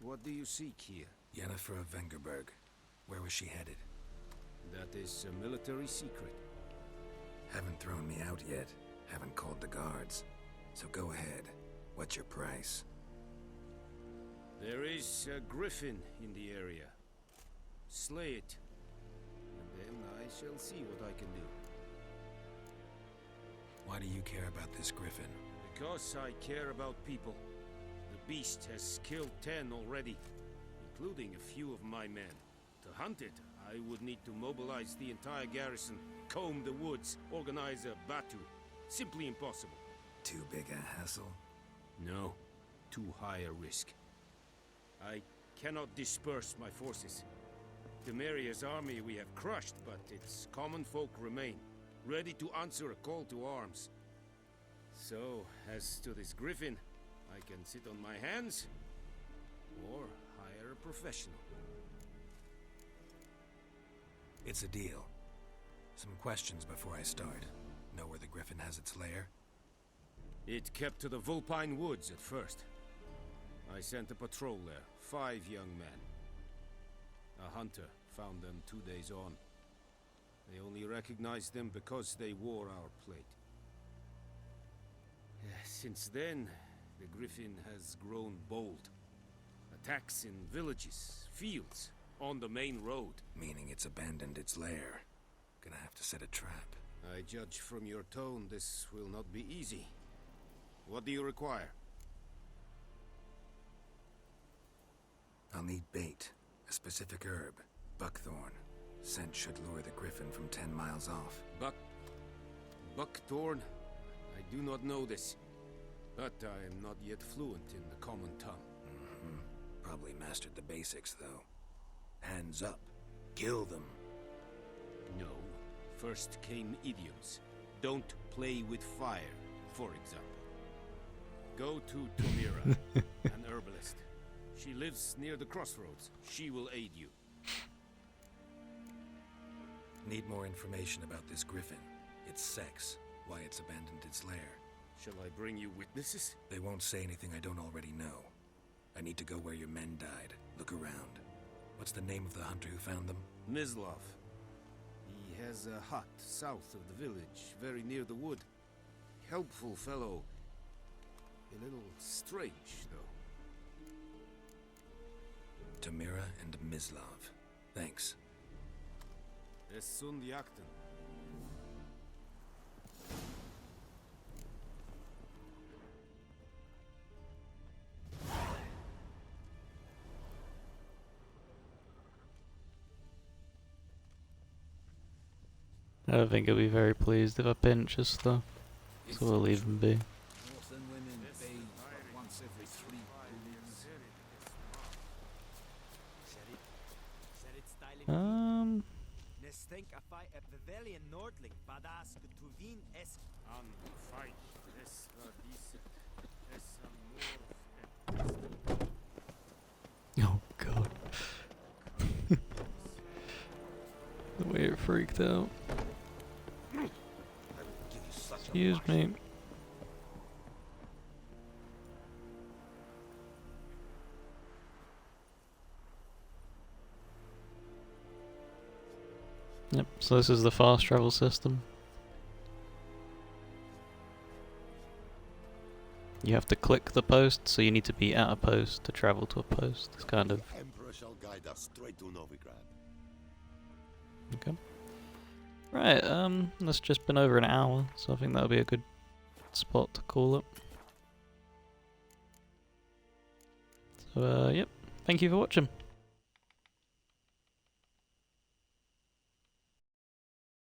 What do you seek here? Yennefer of Vengerberg. Where was she headed? That is a military secret. Haven't thrown me out yet. Haven't called the guards. So go ahead. What's your price? There is a griffin in the area. Slay it. And then I shall see what I can do. Why do you care about this griffin? Because I care about people. The beast has killed 10 already, including a few of my men. To hunt it, I would need to mobilize the entire garrison, comb the woods, organize a batu. Simply impossible. Too big a hassle? No, too high a risk. I cannot disperse my forces. Temeria's army we have crushed, but its common folk remain, ready to answer a call to arms. So, as to this griffin, I can sit on my hands, or hire a professional. It's a deal. Some questions before I start. Know where the griffin has its lair? It kept to the Vulpine Woods at first. I sent a patrol there, 5 young men. A hunter found them 2 days on. They only recognized them because they wore our plate. Since then, the griffin has grown bold. Attacks in villages, fields, on the main road. Meaning it's abandoned its lair. Gonna have to set a trap. I judge from your tone this will not be easy. What do you require? I'll need bait. A specific herb. Buckthorn. Scent should lure the griffin from 10 miles off. Buckthorn? I do not know this. But I am not yet fluent in the common tongue. Probably mastered the basics, though. Hands up. Kill them. No. First came idioms. Don't play with fire, for example. Go to Tomira, an herbalist. She lives near the crossroads. She will aid you. Need more information about this griffin. Its sex, why it's abandoned its lair. Shall I bring you witnesses? They won't say anything I don't already know. I need to go where your men died. Look around. What's the name of the hunter who found them? Mislav. He has a hut south of the village, very near the wood. Helpful fellow. A little strange, though. Tamira and Mislav. Thanks. Es sunt jakten. I don't think he'll be very pleased if I pinch his stuff, so we'll leave him be. Oh god. The way it freaked out. Excuse me. Yep, so this is the fast travel system. You have to click the post, so you need to be at a post to travel to a post. It's kind of... The Emperor shall guide us straight to Novigrad. Okay. Right, that's just been over an hour, so I think that'll be a good spot to call it. So, yep, thank you for watching.